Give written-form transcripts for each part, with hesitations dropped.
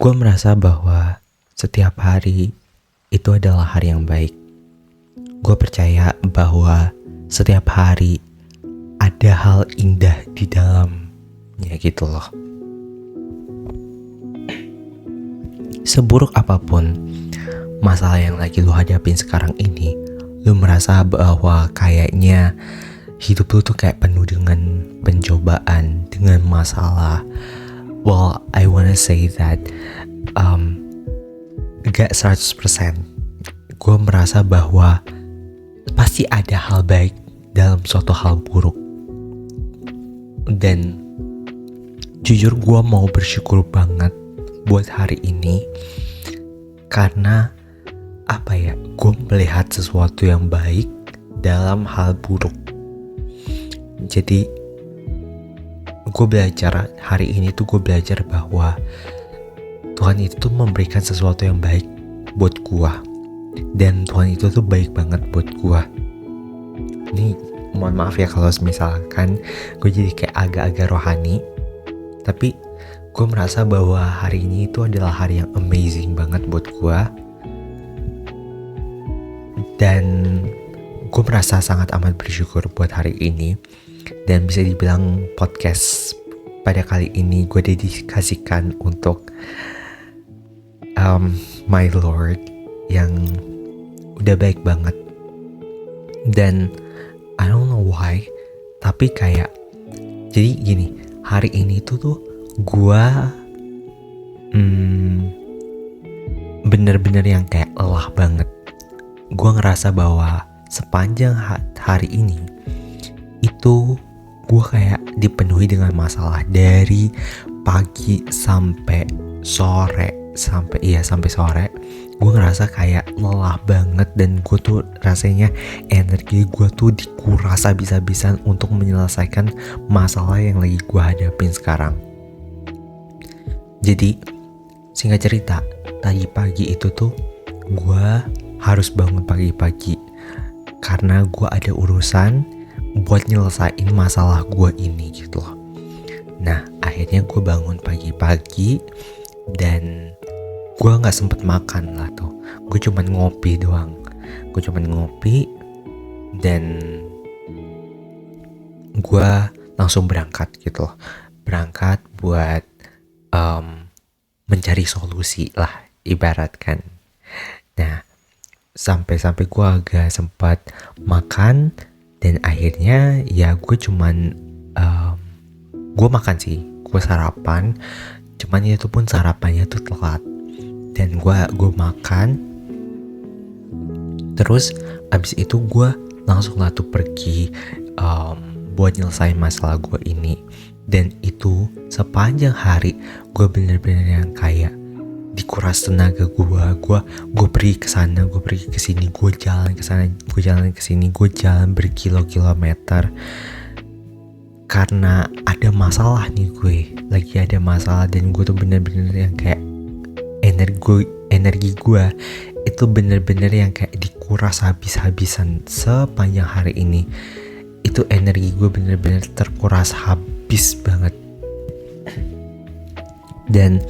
Gue merasa bahwa setiap hari itu adalah hari yang baik. Gue percaya bahwa setiap hari ada hal indah di dalamnya gitu loh. Seburuk apapun masalah yang lagi lu hadapin sekarang ini, lu merasa bahwa kayaknya hidup lu tuh kayak penuh dengan pencobaan, dengan masalah. Well, I wanna say that gak 100%. Gue merasa bahwa pasti ada hal baik dalam suatu hal buruk. Dan jujur gue mau bersyukur banget buat hari ini, karena gue melihat sesuatu yang baik dalam hal buruk. Jadi gue belajar hari ini tuh, gue belajar bahwa Tuhan itu tuh memberikan sesuatu yang baik buat gue, dan Tuhan itu tuh baik banget buat gue. Ini mohon maaf ya kalau misalkan gue jadi kayak agak-agak rohani, tapi gue merasa bahwa hari ini itu adalah hari yang amazing banget buat gue. Dan gue merasa sangat amat bersyukur buat hari ini. Dan bisa dibilang podcast pada kali ini gue dedikasikan untuk my Lord yang udah baik banget. Dan I don't know why, tapi kayak jadi gini, hari ini tuh gue bener-bener yang kayak lelah banget. Gue ngerasa bahwa sepanjang hari ini itu gue kayak dipenuhi dengan masalah dari pagi sampai sore. Gue ngerasa kayak lelah banget, dan gue tuh rasanya energi gue tuh dikuras habis-habisan untuk menyelesaikan masalah yang lagi gue hadapin sekarang. Jadi singkat cerita, tadi pagi itu tuh gue harus bangun pagi-pagi karena gue ada urusan buat nyelesain masalah gue ini gitu loh. Nah akhirnya gue bangun pagi-pagi dan gue gak sempet makan lah tuh. Gue cuman ngopi doang. Dan gue langsung berangkat gitu loh. Berangkat buat mencari solusi lah ibaratkan. Nah sampai gue agak sempat makan, dan akhirnya ya gue cuman gue makan sih, gue sarapan, cuman itu pun sarapannya tuh telat. Dan gue makan, terus abis itu gue langsung lah tuh pergi buat nyelesain masalah gue ini. Dan itu sepanjang hari gue bener-bener yang kayak dikuras tenaga gue pergi ke sana, gue pergi ke sini, gue jalan ke sana, gue jalan ke sini, gue jalan berkilo-kilometer karena ada masalah nih. Gue lagi ada masalah, dan gue tuh bener-bener yang kayak energi gue itu bener-bener yang kayak dikuras habis-habisan sepanjang hari ini. Itu energi gue bener-bener terkuras habis banget. Dan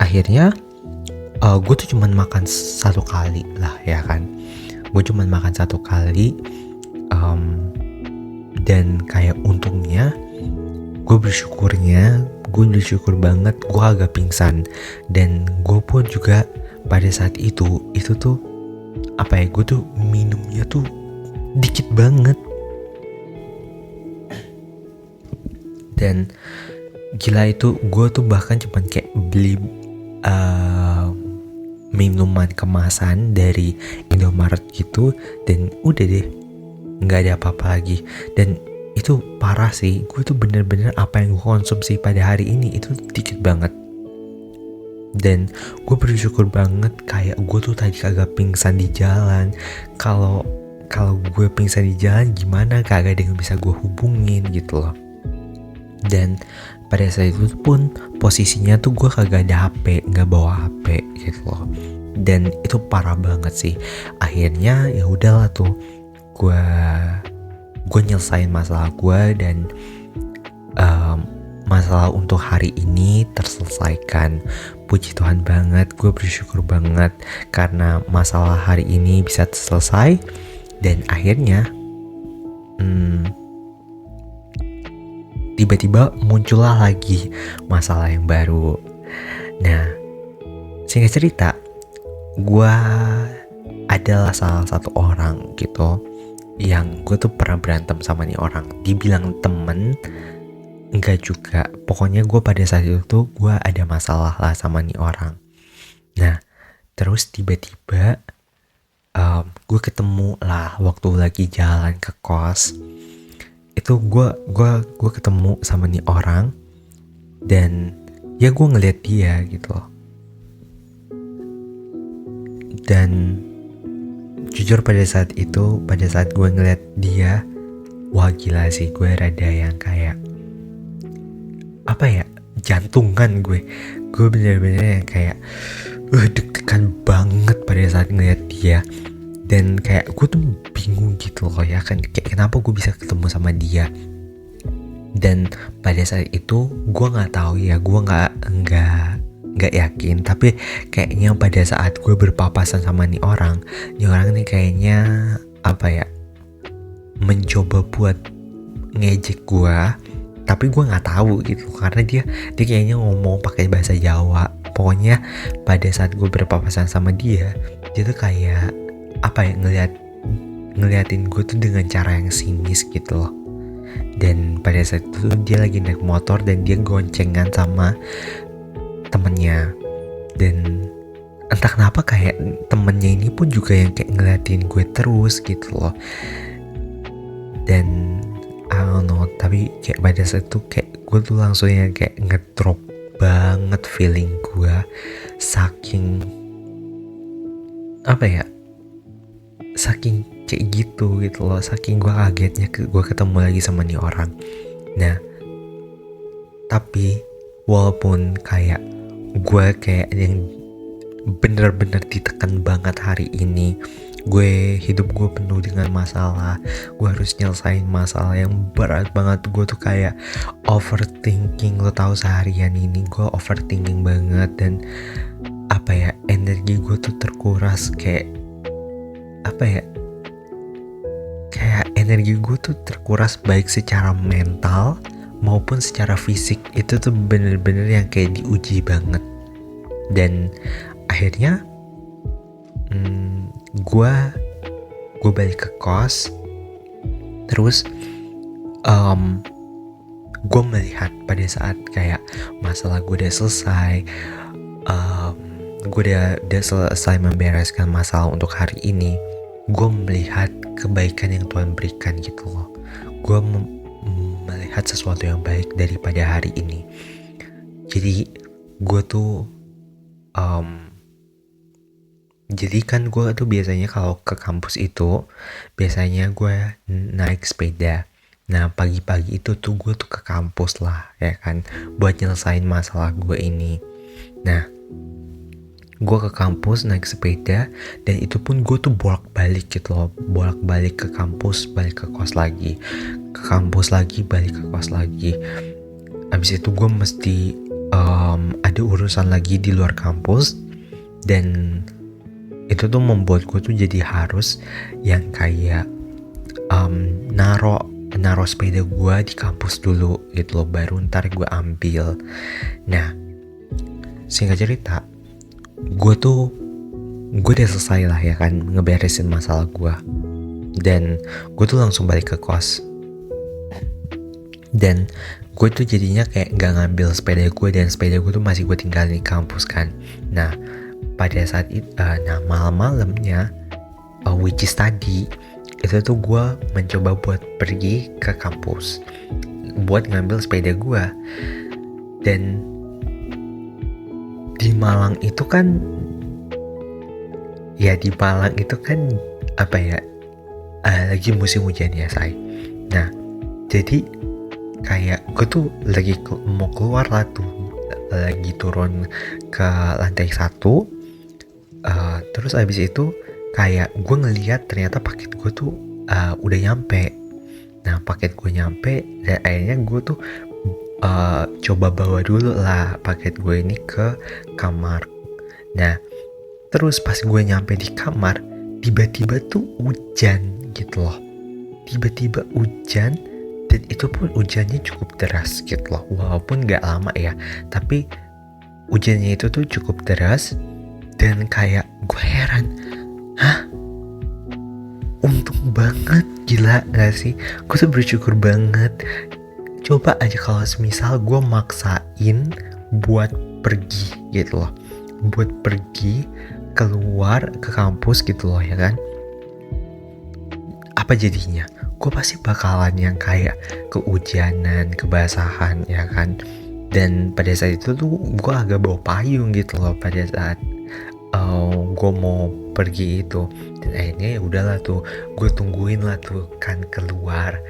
akhirnya gue tuh cuman makan satu kali lah ya kan. Gue cuman makan satu kali, dan kayak untungnya gue bersyukur banget gue agak pingsan. Dan gue pun juga pada saat itu tuh gue tuh minumnya tuh dikit banget. Dan gila itu gue tuh bahkan cuman kayak beli minuman kemasan dari Indomaret gitu, dan udah deh nggak ada apa-apa lagi. Dan itu parah sih, gue tuh bener-bener apa yang gue konsumsi pada hari ini itu dikit banget. Dan gue bersyukur banget kayak gue tuh tadi kagak pingsan di jalan. Kalau gue pingsan di jalan gimana, kagak ada yang bisa gue hubungin gitu loh. Dan pada saat itu pun posisinya tuh gue kagak ada HP, nggak bawa HP gitu loh. Dan itu parah banget sih. Akhirnya ya udahlah tuh, gue nyelesain masalah gue, dan masalah untuk hari ini terselesaikan. Puji Tuhan banget, gue bersyukur banget karena masalah hari ini bisa selesai. Dan akhirnya tiba-tiba muncullah lagi masalah yang baru. Nah, singkat cerita, gue adalah salah satu orang gitu yang gue tuh pernah berantem sama nih orang. Dibilang temen, enggak juga. Pokoknya gue pada saat itu tuh gue ada masalah lah sama nih orang. Nah, terus tiba-tiba gue ketemu lah waktu lagi jalan ke kos. Itu gue ketemu sama nih orang dan ya gue ngeliat dia gitu loh. Dan jujur pada saat gue ngeliat dia, wah gila sih, gue rada yang kayak jantungan gue bener-bener yang kayak deg-degan banget pada saat ngeliat dia. Dan kayak gue tuh bingung gitu loh ya kan, kayak kenapa gue bisa ketemu sama dia. Dan pada saat itu gue nggak tahu ya, gue nggak yakin, tapi kayaknya pada saat gue berpapasan sama nih orang nih kayaknya mencoba buat ngejek gue, tapi gue nggak tahu gitu karena dia kayaknya ngomong pakai bahasa Jawa. Pokoknya pada saat gue berpapasan sama dia tuh kayak ngeliatin gue tuh dengan cara yang sinis gitu loh. Dan pada saat itu dia lagi naik motor dan dia goncengan sama temennya. Dan entah kenapa kayak temennya ini pun juga yang kayak ngeliatin gue terus gitu loh. Dan I don't know, tapi kayak pada saat itu kayak gue tuh langsung yang kayak ngedrop banget feeling gue, saking kayak gitu loh, saking gue kagetnya gue ketemu lagi sama nih orang. Nah, tapi walaupun kayak gue kayak yang bener-bener ditekan banget hari ini, hidup gue penuh dengan masalah, gue harus nyelesain masalah yang berat banget. Gue tuh kayak overthinking, lo tahu seharian ini gue overthinking banget. Dan energi gue tuh terkuras, kayak energi gue tuh terkuras baik secara mental maupun secara fisik. Itu tuh bener-bener yang kayak diuji banget. Dan akhirnya gue balik ke kos. Terus gue melihat pada saat kayak masalah gue udah selesai, gue udah selesai membereskan masalah untuk hari ini, gue melihat kebaikan yang Tuhan berikan gitu loh. Gue melihat sesuatu yang baik daripada hari ini. Jadi gue tuh jadi kan gue tuh biasanya kalau ke kampus itu biasanya gue naik sepeda. Nah pagi-pagi itu tuh gue tuh ke kampus lah ya kan, buat nyelesain masalah gue ini. Nah gue ke kampus naik sepeda, dan itu pun gue tuh bolak-balik gitu loh, bolak-balik ke kampus, balik ke kos lagi, ke kampus lagi, balik ke kos lagi. Abis itu gue mesti ada urusan lagi di luar kampus, dan itu tuh membuat gue tuh jadi harus yang kayak naro sepeda gue di kampus dulu gitu loh, baru ntar gue ambil. Nah singkat cerita, gue udah selesai lah ya kan ngeberesin masalah gue, dan gue tuh langsung balik ke kos. Dan gue tuh jadinya kayak gak ngambil sepeda gue, dan sepeda gue tuh masih gue tinggalin di kampus kan. Nah pada saat itu malam-malamnya, which is tadi itu tuh gue mencoba buat pergi ke kampus buat ngambil sepeda gue. Dan di Malang itu kan lagi musim hujan ya say. Nah jadi kayak gue tuh lagi mau keluar lah tuh, lagi turun ke lantai 1. Terus abis itu kayak gue ngeliat ternyata paket gue tuh udah nyampe. Nah paket gue nyampe, dan akhirnya gue tuh coba bawa dulu lah paket gue ini ke kamar. Nah, terus pas gue nyampe di kamar, tiba-tiba tuh hujan gitu loh. Tiba-tiba hujan, dan itu pun hujannya cukup deras gitu loh. Walaupun gak lama ya, tapi hujannya itu tuh cukup deras. Dan kayak gue heran, hah? Untung banget, gila gak sih? Gue tuh bersyukur banget. Coba aja kalau semisal gue maksain buat pergi gitu loh, buat pergi keluar ke kampus gitu loh ya kan, apa jadinya? Gue pasti bakalan yang kayak kehujanan, kebasahan ya kan. Dan pada saat itu tuh gue agak bawa payung gitu loh pada saat gue mau pergi itu. Dan akhirnya ya udahlah tuh, gue tungguin lah tuh kan keluar,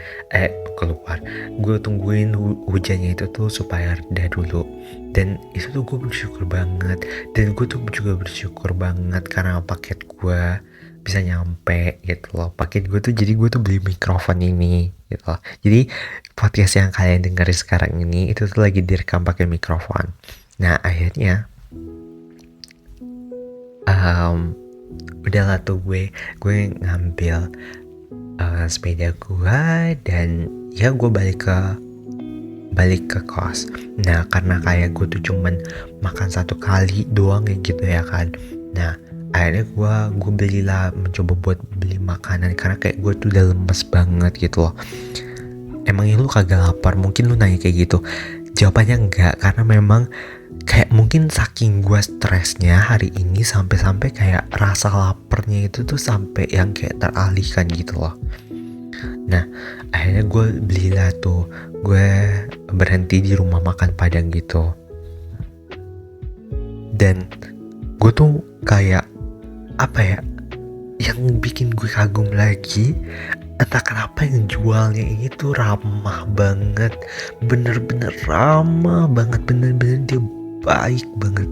gue tungguin hujannya itu tuh supaya reda dulu. Dan itu tuh gue bersyukur banget. Dan gue tuh juga bersyukur banget karena paket gue bisa nyampe gitu loh. Paket gue tuh, jadi gue tuh beli mikrofon ini gitu loh. Jadi podcast yang kalian dengerin sekarang ini itu tuh lagi direkam pakai mikrofon. Nah akhirnya udahlah tuh gue ngambil sepeda gue, dan ya gue balik ke kos. Nah karena kayak gue tuh cuman makan satu kali doang ya gitu ya kan. Nah akhirnya gue belilah, mencoba buat beli makanan karena kayak gue tuh udah lemes banget gitu loh. Emangnya lu kagak lapar? Mungkin lu nanya kayak gitu. Jawabannya enggak, karena memang kayak mungkin saking gue stresnya hari ini sampai kayak rasa laparnya itu tuh sampai yang kayak teralihkan gitu loh. Nah akhirnya gue belilah tuh, gue berhenti di rumah makan Padang gitu. Dan gue tuh kayak apa ya, yang bikin gue kagum lagi, entah kenapa yang jualnya ini tuh ramah banget, bener-bener ramah banget, bener-bener dia baik banget,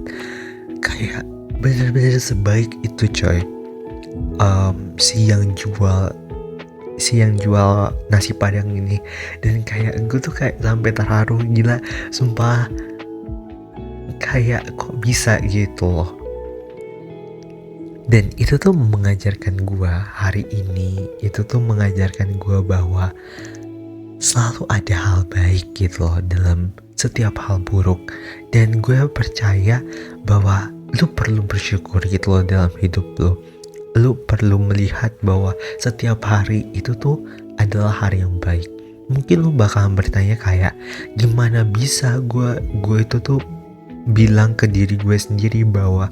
kayak bener-bener sebaik itu coy. Si yang jual nasi Padang ini. Dan kayak gue tuh kayak sampai terharu, gila sumpah, kayak kok bisa gitu loh. Dan itu tuh mengajarkan gue hari ini, itu tuh mengajarkan gue bahwa selalu ada hal baik gitu loh dalam setiap hal buruk. Dan gue percaya bahwa lu perlu bersyukur gitu loh dalam hidup lu. Lu perlu melihat bahwa setiap hari itu tuh adalah hari yang baik. Mungkin lu bakalan bertanya kayak, gimana bisa gue itu tuh bilang ke diri gue sendiri bahwa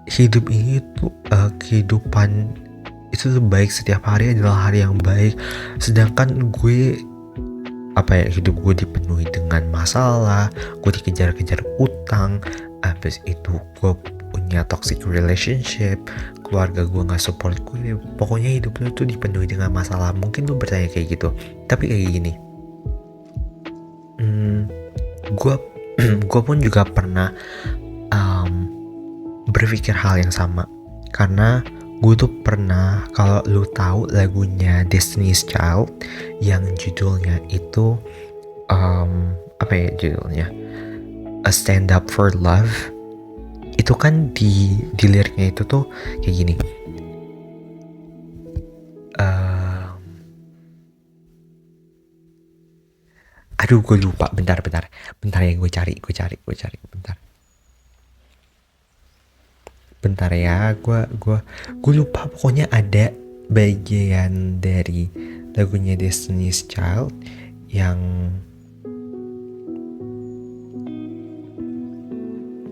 hidup ini tuh kehidupan itu tuh baik, setiap hari adalah hari yang baik, sedangkan gue hidup gue dipenuhi dengan masalah, gue dikejar-kejar utang, habis itu gue punya toxic relationship, keluarga gue nggak support gue, pokoknya hidup lu tuh dipenuhi dengan masalah. Mungkin lu bertanya kayak gitu, tapi kayak gini, gue pun juga pernah berpikir hal yang sama, karena gue tuh pernah, kalau lu tahu lagunya Destiny's Child yang judulnya itu judulnya A Stand Up For Love, itu kan di liriknya itu tuh kayak gini, aduh gue lupa, bentar ya, gue cari bentar ya, gue lupa, pokoknya ada bagian dari lagunya Destiny's Child yang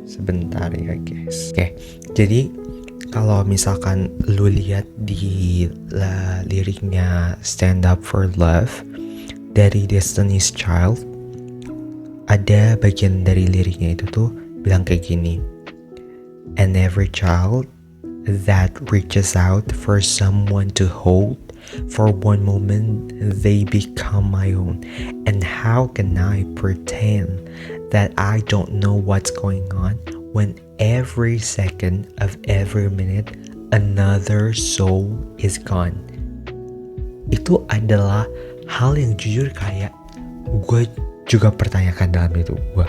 sebentar ya guys. Oke, jadi kalau misalkan lu lihat di liriknya Stand Up For Love dari Destiny's Child, ada bagian dari liriknya itu tuh bilang kayak gini, and every child that reaches out for someone to hold, for one moment they become my own, and how can I pretend that I don't know what's going on when every second of every minute another soul is gone. Itu adalah hal yang jujur kayak gue juga pertanyakan dalam hidup gue.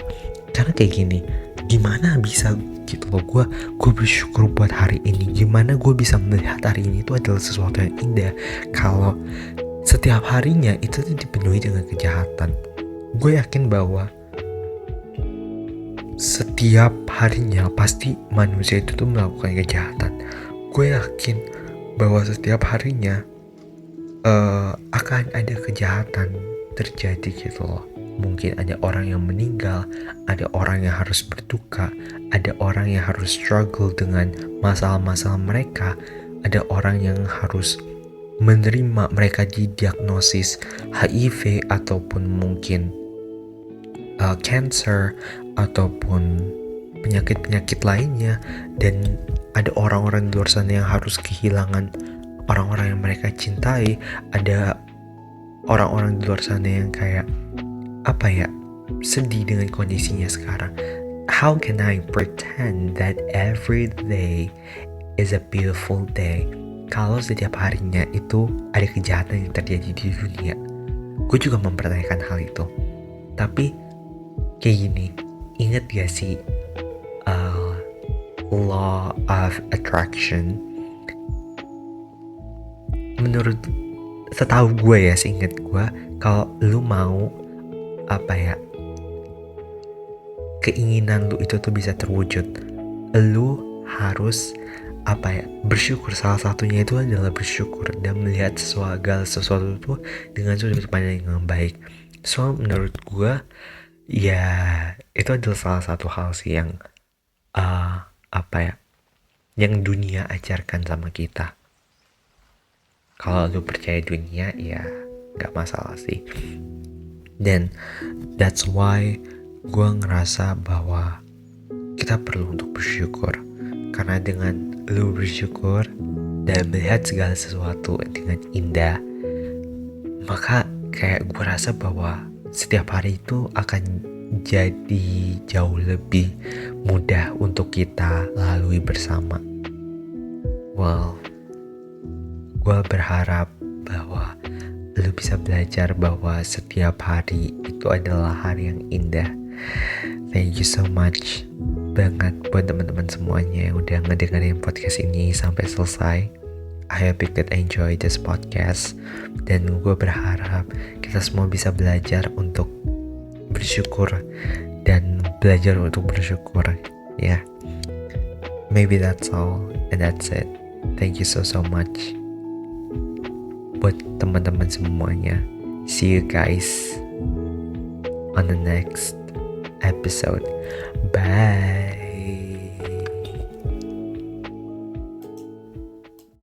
Karena kayak gini, gimana bisa gitu loh, gue bersyukur buat hari ini. Gimana gue bisa melihat hari ini itu adalah sesuatu yang indah kalau setiap harinya itu tuh dipenuhi dengan kejahatan. Gue yakin bahwa setiap harinya pasti manusia itu tuh melakukan kejahatan. Gue yakin bahwa setiap harinya akan ada kejahatan terjadi gitu loh. Mungkin ada orang yang meninggal, ada orang yang harus berduka, ada orang yang harus struggle dengan masalah-masalah mereka, ada orang yang harus menerima mereka didiagnosis HIV ataupun mungkin cancer ataupun penyakit-penyakit lainnya, dan ada orang-orang di luar sana yang harus kehilangan orang-orang yang mereka cintai, ada orang-orang di luar sana yang kayak sedih dengan kondisinya sekarang. How can I pretend that every day is a beautiful day kalau setiap harinya itu ada kejahatan yang terjadi di dunia? Gue juga mempertanyakan hal itu. Tapi kayak gini, inget gak sih law of attraction? Menurut setahu gue ya, seinget gue, kalau lu mau keinginan lu itu tuh bisa terwujud, lu harus bersyukur. Salah satunya itu adalah bersyukur dan melihat segala sesuatu itu dengan sudut pandang yang baik. So menurut gue ya itu adalah salah satu hal sih yang yang dunia ajarkan sama kita. Kalau lu percaya dunia ya gak masalah sih. Dan that's why gue ngerasa bahwa kita perlu untuk bersyukur. Karena dengan lu bersyukur dan melihat segala sesuatu dengan indah, maka kayak gue rasa bahwa setiap hari itu akan jadi jauh lebih mudah untuk kita lalui bersama. Well, gue berharap bahwa lu bisa belajar bahwa setiap hari itu adalah hari yang indah. Thank you so much banget buat teman-teman semuanya yang udah ngedengerin podcast ini sampai selesai. I hope you could enjoy this podcast. Dan gue berharap kita semua bisa belajar untuk bersyukur dan belajar untuk bersyukur. Yeah. Maybe that's all and that's it. Thank you so much buat teman-teman semuanya. See you guys on the next episode. Bye.